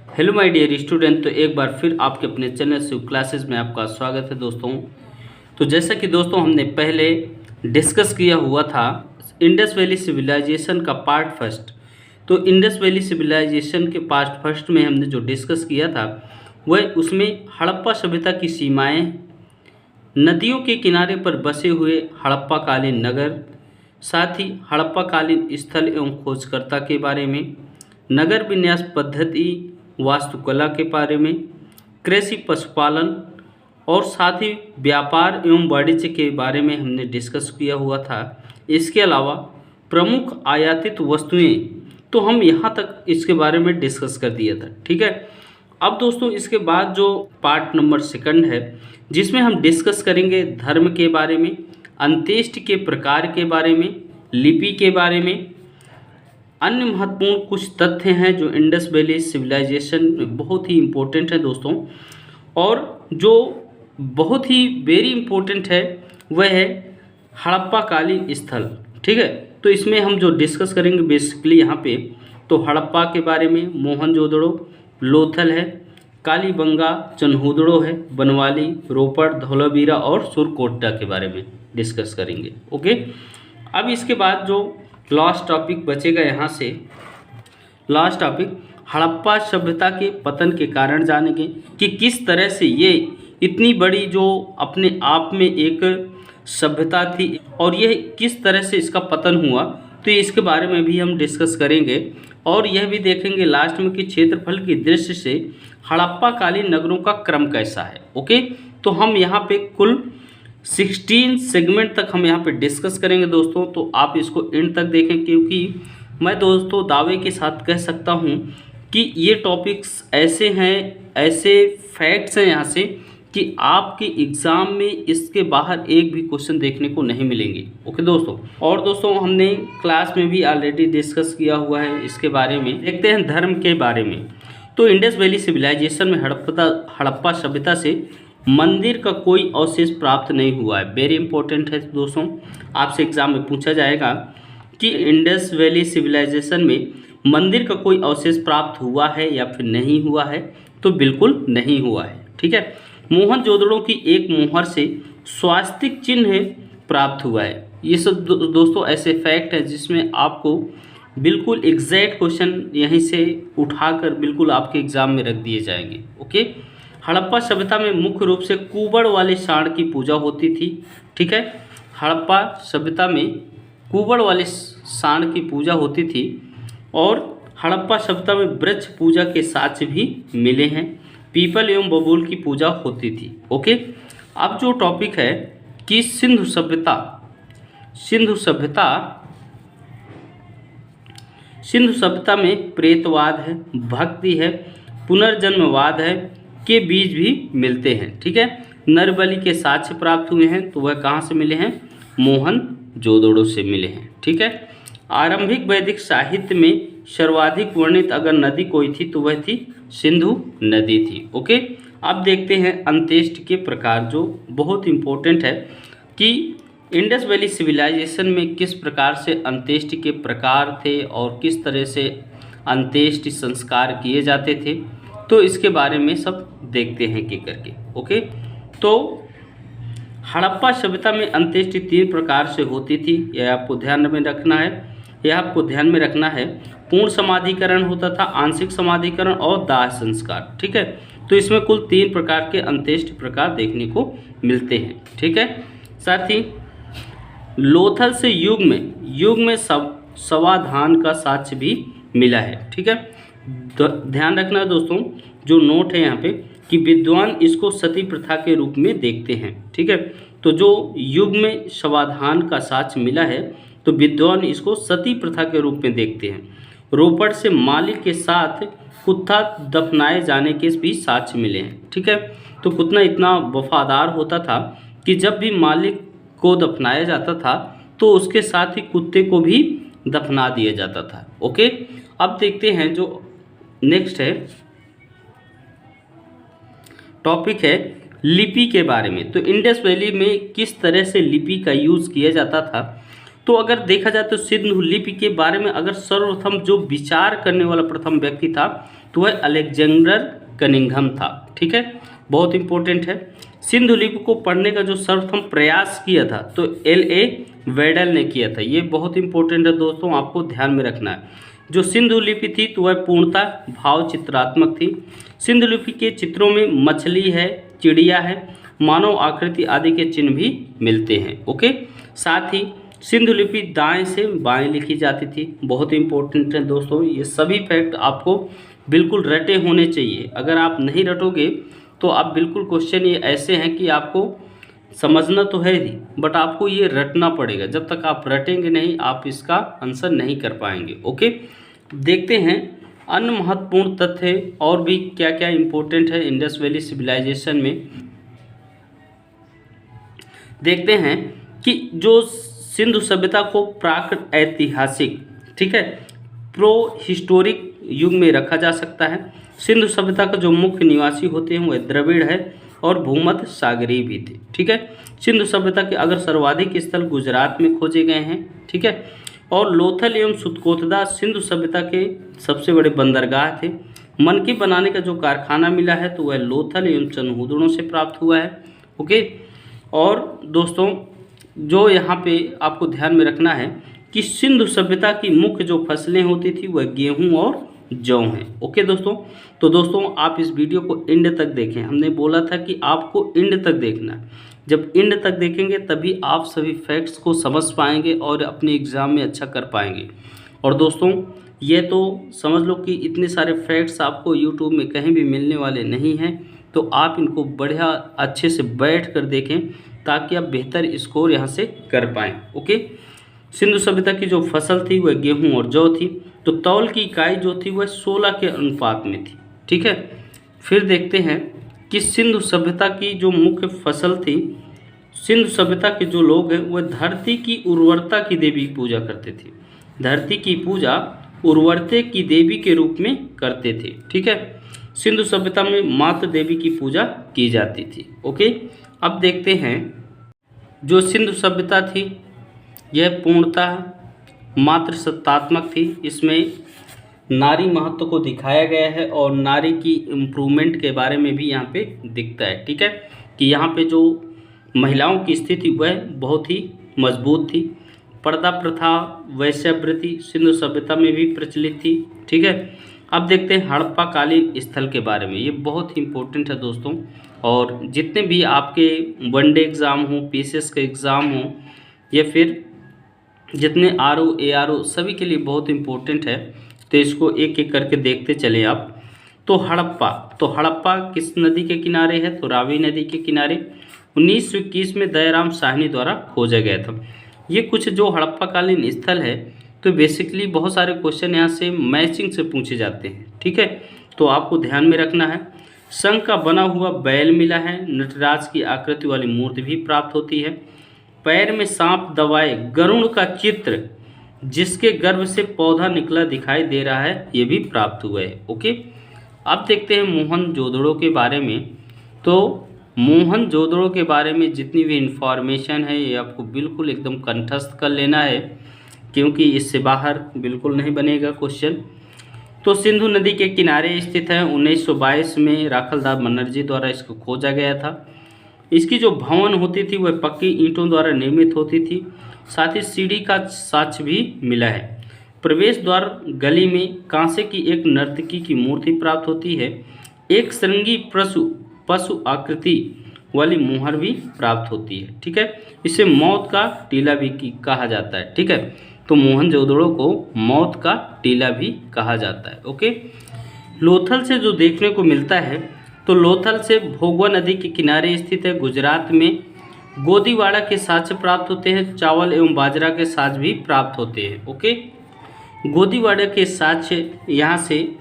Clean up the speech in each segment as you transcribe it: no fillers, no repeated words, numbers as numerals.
Hello my dear student. तो एक बार फिर आपके अपने चैनल शिव क्लासेस में आपका स्वागत है दोस्तों। तो जैसा कि दोस्तों हमने पहले डिस्कस किया हुआ था इंडस वैली सिविलाइजेशन का पार्ट फर्स्ट। तो इंडस वैली सिविलाइजेशन के पार्ट फर्स्ट में हमने जो डिस्कस किया था वह उसमें हड़प्पा सभ्यता की सीमाएं, नदियों के किनारे पर बसे हुए हड़प्पा कालीन नगर, साथ ही हड़प्पा कालीन स्थल एवं खोजकर्ता के बारे में, नगर विन्यास पद्धति, वास्तुकला के बारे में, कृषि पशुपालन और साथ ही व्यापार एवं वाणिज्य के बारे में हमने डिस्कस किया हुआ था। इसके अलावा प्रमुख आयातित वस्तुएं तो हम यहाँ तक इसके बारे में डिस्कस कर दिया था। ठीक है, अब दोस्तों इसके बाद जो पार्ट नंबर सेकंड है जिसमें हम डिस्कस करेंगे धर्म के बारे में, अंत्येष्टि के प्रकार के बारे में, लिपि के बारे में, अन्य महत्वपूर्ण कुछ तथ्य हैं जो इंडस वैली सिविलाइजेशन में बहुत ही इम्पोर्टेंट है दोस्तों। और जो बहुत ही वेरी इम्पोर्टेंट है वह है हड़प्पा कालीन स्थल। ठीक है, तो इसमें हम जो डिस्कस करेंगे बेसिकली यहाँ पे तो हड़प्पा के बारे में, मोहनजोदड़ो, लोथल है, कालीबंगा, चन्हूदड़ो है, बनवाली, रोपड़, धौलावीरा और सुरकोटा के बारे में डिस्कस करेंगे। ओके, अब इसके बाद जो लास्ट टॉपिक बचेगा यहाँ से, लास्ट टॉपिक हड़प्पा सभ्यता के पतन के कारण जानेंगे कि किस तरह से ये इतनी बड़ी जो अपने आप में एक सभ्यता थी और यह किस तरह से इसका पतन हुआ, तो इसके बारे में भी हम डिस्कस करेंगे। और यह भी देखेंगे लास्ट में कि क्षेत्रफल की दृष्टि से हड़प्पा कालीन नगरों का क्रम कैसा है। ओके, तो हम यहाँ पे कुल 16 सेगमेंट तक हम यहाँ पे डिस्कस करेंगे दोस्तों। तो आप इसको एंड तक देखें क्योंकि मैं दोस्तों दावे के साथ कह सकता हूँ कि ये टॉपिक्स ऐसे हैं, ऐसे फैक्ट्स हैं यहाँ से कि आपके एग्ज़ाम में इसके बाहर एक भी क्वेश्चन देखने को नहीं मिलेंगे। ओके दोस्तों, और दोस्तों हमने क्लास में भी ऑलरेडी डिस्कस किया हुआ है इसके बारे में। देखते हैं धर्म के बारे में। तो इंडस वैली सिविलाइजेशन में हड़प्पा सभ्यता से मंदिर का कोई अवशेष प्राप्त नहीं हुआ है। वेरी इंपॉर्टेंट है दोस्तों, आपसे एग्जाम में पूछा जाएगा कि इंडस वैली सिविलाइजेशन में मंदिर का कोई अवशेष प्राप्त हुआ है या फिर नहीं हुआ है, तो बिल्कुल नहीं हुआ है। ठीक है, मोहनजोदड़ो की एक मोहर से स्वास्तिक चिन्ह प्राप्त हुआ है। ये सब दोस्तों ऐसे फैक्ट है जिसमें आपको बिल्कुल एग्जैक्ट क्वेश्चन यहीं से उठाकर बिल्कुल आपके एग्जाम में रख दिए जाएंगे। ओके, हड़प्पा सभ्यता में मुख्य रूप से कुबड़ वाले सांड की पूजा होती थी। ठीक है, हड़प्पा सभ्यता में कुबड़ वाले सांड की पूजा होती थी और हड़प्पा सभ्यता में वृक्ष पूजा के साक्ष्य भी मिले हैं। पीपल एवं बबूल की पूजा होती थी। ओके, अब जो टॉपिक है कि सिंधु सभ्यता, सिंधु सभ्यता में प्रेतवाद है, भक्ति है, पुनर्जन्मवाद है के बीज भी मिलते हैं। ठीक है, नरबली के साक्ष्य प्राप्त हुए हैं, तो वह कहाँ से मिले हैं? मोहनजोदड़ो से मिले हैं। ठीक है, आरंभिक वैदिक साहित्य में सर्वाधिक वर्णित अगर नदी कोई थी तो वह थी सिंधु नदी थी। ओके, अब देखते हैं अंत्येष्टि के प्रकार, जो बहुत इम्पोर्टेंट है कि इंडस वैली सिविलाइजेशन में किस प्रकार से अंत्येष्टि के प्रकार थे और किस तरह से अंत्येष्टि संस्कार किए जाते थे, तो इसके बारे में सब देखते हैं कि करके। ओके, तो हड़प्पा सभ्यता में अंत्येष्टि 3 प्रकार से होती थी, यह आपको ध्यान में रखना है। पूर्ण समाधिकरण होता था, आंशिक समाधिकरण और दाह संस्कार। ठीक है, तो इसमें कुल 3 प्रकार के अंत्येष्टि प्रकार देखने को मिलते हैं। ठीक है, साथ ही लोथल से युग में समाधान का साक्ष्य भी मिला है। ठीक है, ध्यान रखना दोस्तों, जो नोट है यहाँ पे कि विद्वान इसको सती प्रथा के रूप में देखते हैं। ठीक है, तो जो युग में समाधान का साक्ष्य मिला है तो विद्वान इसको सती प्रथा के रूप में देखते हैं। रोपड़ से मालिक के साथ कुत्ता दफनाए जाने के भी साक्ष्य मिले हैं। ठीक है, तो कुत्ता इतना वफादार होता था कि जब भी मालिक को दफनाया जाता था तो उसके साथ ही कुत्ते को भी दफना दिया जाता था। ओके, अब देखते हैं जो नेक्स्ट है टॉपिक है लिपि के बारे में। तो इंडस वैली में किस तरह से लिपि का यूज़ किया जाता था, तो अगर देखा जाए तो सिंधु लिपि के बारे में अगर सर्वप्रथम जो विचार करने वाला प्रथम व्यक्ति था तो वह अलेक्जेंडर कनिंघम था। ठीक है, बहुत इंपॉर्टेंट है। सिंधु लिपि को पढ़ने का जो सर्वप्रथम प्रयास किया था तो L.A. वेडल ने किया था। ये बहुत इंपॉर्टेंट है दोस्तों, आपको ध्यान में रखना है। जो सिंधु लिपि थी तो वह पूर्णतः भाव चित्रात्मक थी। सिंधु लिपि के चित्रों में मछली है, चिड़िया है, मानव आकृति आदि के चिन्ह भी मिलते हैं। ओके, साथ ही सिंधु लिपि दाएं से बाएं लिखी जाती थी। बहुत इंपॉर्टेंट है दोस्तों, ये सभी फैक्ट आपको बिल्कुल रटे होने चाहिए। अगर आप नहीं रटोगे तो आप बिल्कुल, क्वेश्चन ये ऐसे हैं कि आपको समझना तो है ही बट आपको ये रटना पड़ेगा। जब तक आप रटेंगे नहीं आप इसका आंसर नहीं कर पाएंगे। ओके, देखते हैं अन्य महत्वपूर्ण तथ्य और भी क्या क्या इंपॉर्टेंट है इंडस वैली सिविलाइजेशन में। देखते हैं कि जो सिंधु सभ्यता को प्राक ऐतिहासिक, ठीक है, प्रो हिस्टोरिक युग में रखा जा सकता है। सिंधु सभ्यता का जो मुख्य निवासी होते हैं वह द्रविड़ है और भूमध्य सागरीय भी थे। ठीक है, सिंधु सभ्यता के अगर सर्वाधिक स्थल गुजरात में खोजे गए हैं। ठीक है, और लोथल एवं सुतकोतदा सिंधु सभ्यता के सबसे बड़े बंदरगाह थे। मनकी बनाने का जो कारखाना मिला है तो वह लोथल एवं चंदूदड़ों से प्राप्त हुआ है। ओके, और दोस्तों जो यहाँ पे आपको ध्यान में रखना है कि सिंधु सभ्यता की मुख्य जो फसलें होती थी वह गेहूं और जौ हैं। ओके दोस्तों, तो दोस्तों आप इस वीडियो को एंड तक देखें। हमने बोला था कि आपको एंड तक देखना है। जब एंड तक देखेंगे तभी आप सभी फैक्ट्स को समझ पाएंगे और अपने एग्ज़ाम में अच्छा कर पाएंगे। और दोस्तों ये तो समझ लो कि इतने सारे फैक्ट्स आपको यूट्यूब में कहीं भी मिलने वाले नहीं हैं, तो आप इनको बढ़िया अच्छे से बैठ कर देखें ताकि आप बेहतर स्कोर यहाँ से कर पाएँ। ओके, सिंधु सभ्यता की जो फसल थी वह गेहूं और जौ थी। तो तौल की इकाई जो थी वह 16 के अनुपात में थी। ठीक है, फिर देखते हैं कि सिंधु सभ्यता की जो मुख्य फसल थी, सिंधु सभ्यता के जो लोग हैं वह धरती की उर्वरता की देवी की पूजा करते थे। धरती की पूजा उर्वरते की देवी के रूप में करते थे। ठीक है, सिंधु सभ्यता में मातृ देवी की पूजा की जाती थी। ओके, अब देखते हैं जो सिंधु सभ्यता थी यह पूर्णतः मातृ सत्तात्मक थी। इसमें नारी महत्व को दिखाया गया है और नारी की इम्प्रूवमेंट के बारे में भी यहाँ पे दिखता है। ठीक है, कि यहाँ पे जो महिलाओं की स्थिति वह बहुत ही मजबूत थी। पर्दा प्रथा, वैश्यावृत्ति सिंधु सभ्यता में भी प्रचलित थी। ठीक है, अब देखते हैं हड़प्पा कालीन स्थल के बारे में। ये बहुत ही इम्पोर्टेंट है दोस्तों, और जितने भी आपके वनडे एग्ज़ाम हो, पीसीएस के एग्ज़ाम हो या फिर जितने आरओ एआरओ सभी के लिए बहुत इम्पोर्टेंट है। तो इसको एक एक करके देखते चले आप। तो हड़प्पा किस नदी के किनारे है? तो रावी नदी के किनारे 1921 में दयाराम साहनी द्वारा खोजा गया था। ये कुछ जो हड़प्पाकालीन स्थल है तो बेसिकली बहुत सारे क्वेश्चन यहाँ से मैचिंग से पूछे जाते हैं। ठीक है, तो आपको ध्यान में रखना है। शंख का बना हुआ बैल मिला है। नटराज की आकृति वाली मूर्ति भी प्राप्त होती है। पैर में सांप दबाए गरुड़ का चित्र जिसके गर्भ से पौधा निकला दिखाई दे रहा है, ये भी प्राप्त हुआ है। ओके, अब देखते हैं मोहनजोदड़ो के बारे में। तो मोहनजोदड़ो के बारे में जितनी भी इंफॉर्मेशन है ये आपको बिल्कुल एकदम कंठस्थ कर लेना है, क्योंकि इससे बाहर बिल्कुल नहीं बनेगा क्वेश्चन। तो सिंधु नदी के किनारे स्थित है। 1922 में राखलदास बनर्जी द्वारा इसको खोजा गया था। इसकी जो भवन होती थी वह पक्की ईंटों द्वारा निर्मित होती थी। साथ ही सीढ़ी का साक्ष्य भी मिला है। प्रवेश द्वार गली में कांसे की एक नर्तकी की मूर्ति प्राप्त होती है। एक श्रृंगी पशु आकृति वाली मुहर भी प्राप्त होती है। ठीक है, इसे मौत का टीला भी कहा जाता है। ठीक है, तो मोहनजोदड़ो को मौत का टीला भी कहा जाता है। ओके, लोथल से जो देखने को मिलता है तो लोथल से भोगवा नदी के किनारे स्थित है। गुजरात में गोदीवाड़ा के साक्ष्य प्राप्त होते हैं। चावल एवं बाजरा के साक्ष्य भी प्राप्त होते हैं। ओके, गोदीवाड़ा के साक्ष्य यहाँ से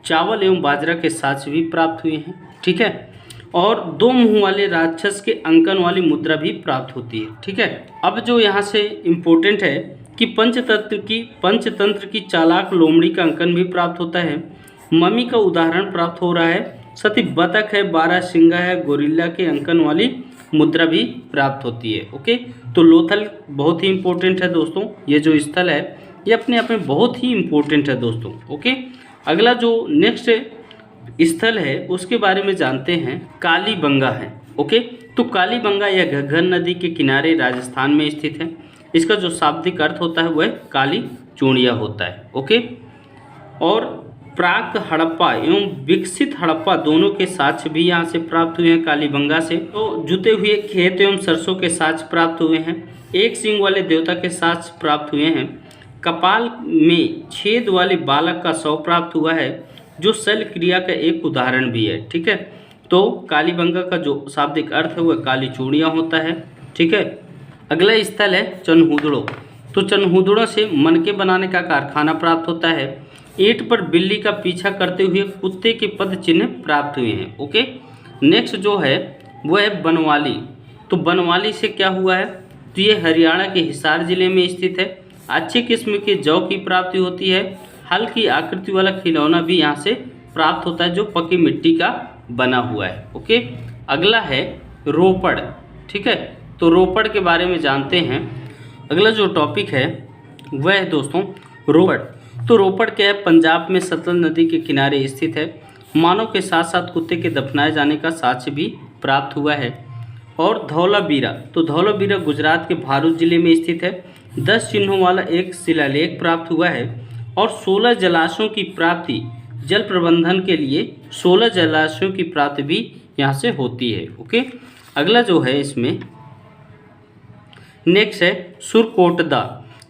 चावल एवं बाजरा के साक्ष्य भी प्राप्त हुए हैं। ठीक है, और 2 मुंह वाले राक्षस के अंकन वाली मुद्रा भी प्राप्त होती है। ठीक है, अब जो यहाँ से इम्पोर्टेंट है कि पंचतंत्र की चालाक लोमड़ी का अंकन भी प्राप्त होता है। मम्मी का उदाहरण प्राप्त हो रहा है। सती बतख है, 12 सिंगा है, गोरिल्ला के अंकन वाली मुद्रा भी प्राप्त होती है। ओके, तो लोथल बहुत ही इम्पोर्टेंट है दोस्तों, ये जो स्थल है ये अपने आप में बहुत ही इम्पोर्टेंट है दोस्तों। ओके, अगला जो नेक्स्ट स्थल है उसके बारे में जानते हैं, कालीबंगा है। ओके, तो कालीबंगा यह घग्गर नदी के किनारे राजस्थान में स्थित है। इसका जो शाब्दिक अर्थ होता है वह काली चूड़िया होता है। ओके, और प्राक हड़प्पा एवं विकसित हड़प्पा दोनों के साक्ष्य भी यहाँ से प्राप्त हुए हैं कालीबंगा से। तो जुते हुए खेत एवं सरसों के साक्ष्य प्राप्त हुए हैं। एक सींग वाले देवता के साक्ष्य प्राप्त हुए हैं। कपाल में छेद वाले बालक का शव प्राप्त हुआ है, जो शल्य क्रिया का एक उदाहरण भी है। ठीक है, तो कालीबंगा का जो शाब्दिक अर्थ है वह काली चूड़ियाँ होता है। ठीक है, अगला स्थल है चनहुदड़ो। तो चनहुदड़ो से मनके बनाने का कारखाना प्राप्त होता है। ईंट पर बिल्ली का पीछा करते हुए कुत्ते के पद चिन्ह प्राप्त हुए हैं। ओके, नेक्स्ट जो है वह है बनवाली। तो बनवाली से क्या हुआ है, तो ये हरियाणा के हिसार जिले में स्थित है। अच्छी किस्म के जौ की प्राप्ति होती है। हल्की आकृति वाला खिलौना भी यहाँ से प्राप्त होता है जो पक्की मिट्टी का बना हुआ है। ओके, अगला है रोपड़। ठीक है, तो रोपड़ के बारे में जानते हैं। अगला जो टॉपिक है वह है दोस्तों रोपड़। तो रोपड़ क्या है, पंजाब में सतलज नदी के किनारे स्थित है। मानव के साथ साथ कुत्ते के दफनाए जाने का साक्ष्य भी प्राप्त हुआ है। और धौलावीरा, तो धौलावीरा गुजरात के भरूच जिले में स्थित है। 10 चिन्हों वाला एक शिलालेख प्राप्त हुआ है। और 16 जलाशयों की प्राप्ति, जल प्रबंधन के लिए 16 जलाशयों की प्राप्ति भी यहाँ से होती है। ओके, अगला जो है इसमें नेक्स्ट है सुरकोटदा।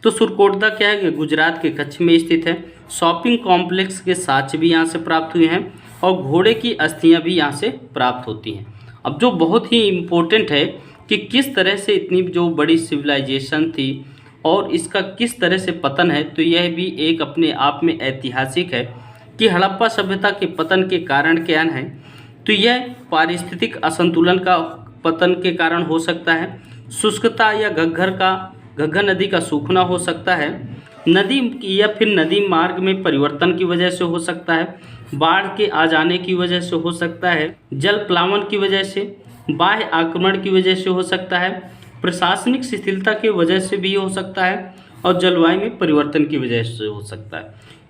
तो सुरकोटदा क्या है, गुजरात के कच्छ में स्थित है। शॉपिंग कॉम्प्लेक्स के साक्ष्य भी यहाँ से प्राप्त हुए हैं और घोड़े की अस्थियाँ भी यहाँ से प्राप्त होती हैं। अब जो बहुत ही इम्पोर्टेंट है कि किस तरह से इतनी जो बड़ी सिविलाइजेशन थी और इसका किस तरह से पतन है, तो यह भी एक अपने आप में ऐतिहासिक है कि हड़प्पा सभ्यता के पतन के कारण क्या है। तो यह पारिस्थितिक असंतुलन का पतन के कारण हो सकता है। शुष्कता या घग्गर नदी का सूखना हो सकता है। नदी या फिर नदी मार्ग में परिवर्तन की वजह से हो सकता है। बाढ़ के आ जाने की वजह से हो सकता है। जल प्लावन की वजह से, बाह्य आक्रमण की वजह से हो सकता है। प्रशासनिक शिथिलता की वजह से भी हो सकता है और जलवायु में परिवर्तन की वजह से हो सकता है।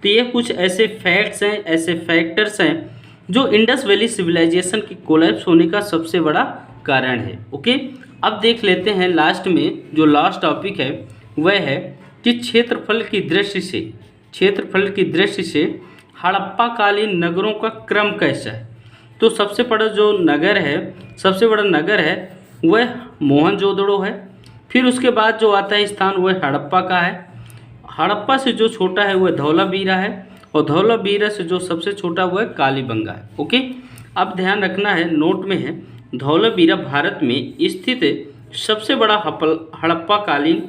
तो ये कुछ ऐसे फैक्ट्स हैं, ऐसे फैक्टर्स हैं जो इंडस वैली सिविलाइजेशन के कोलैप्स होने का सबसे बड़ा कारण है। ओके, अब देख लेते हैं लास्ट में जो लास्ट टॉपिक है वह है कि क्षेत्रफल की दृष्टि से हड़प्पा कालीन नगरों का क्रम कैसा है। तो सबसे बड़ा नगर है वह मोहनजोदड़ो है। फिर उसके बाद जो आता है स्थान वह हड़प्पा का है। हड़प्पा से जो छोटा है वह धौलावीरा है और धौलावीरा से जो सबसे छोटा वह कालीबंगा है। ओके, अब ध्यान रखना है, नोट में है धौलावीरा भारत में स्थित सबसे बड़ा हड़प्पा कालीन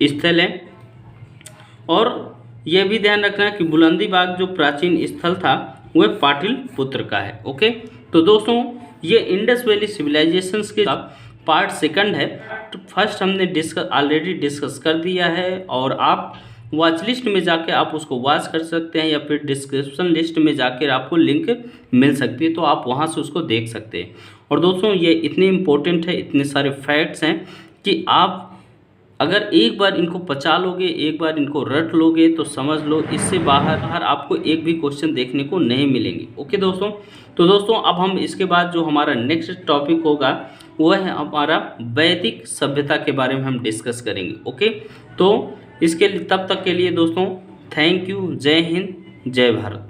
स्थल है। और यह भी ध्यान रखना है कि बुलंदीबाग जो प्राचीन स्थल था वह पाटलिपुत्र का है। ओके, तो दोस्तों ये इंडस वैली सिविलाइजेशंस के पार्ट सेकंड है। तो फर्स्ट हमने ऑलरेडी डिस्कस कर दिया है और आप वॉच लिस्ट में जाके आप उसको वॉच कर सकते हैं या फिर डिस्क्रिप्शन लिस्ट में जाकर आपको लिंक मिल सकती है, तो आप वहां से उसको देख सकते हैं। और दोस्तों ये इतने इम्पोर्टेंट है, इतने सारे फैक्ट्स हैं कि आप अगर एक बार इनको पचा लोगे, एक बार इनको रट लोगे तो समझ लो इससे बाहर आपको एक भी क्वेश्चन देखने को नहीं मिलेंगे। ओके दोस्तों, तो दोस्तों अब हम इसके बाद जो हमारा नेक्स्ट टॉपिक होगा वह है हमारा वैदिक सभ्यता के बारे में हम डिस्कस करेंगे। ओके, तो इसके लिए तब तक के लिए दोस्तों थैंक यू। जय हिंद, जय भारत।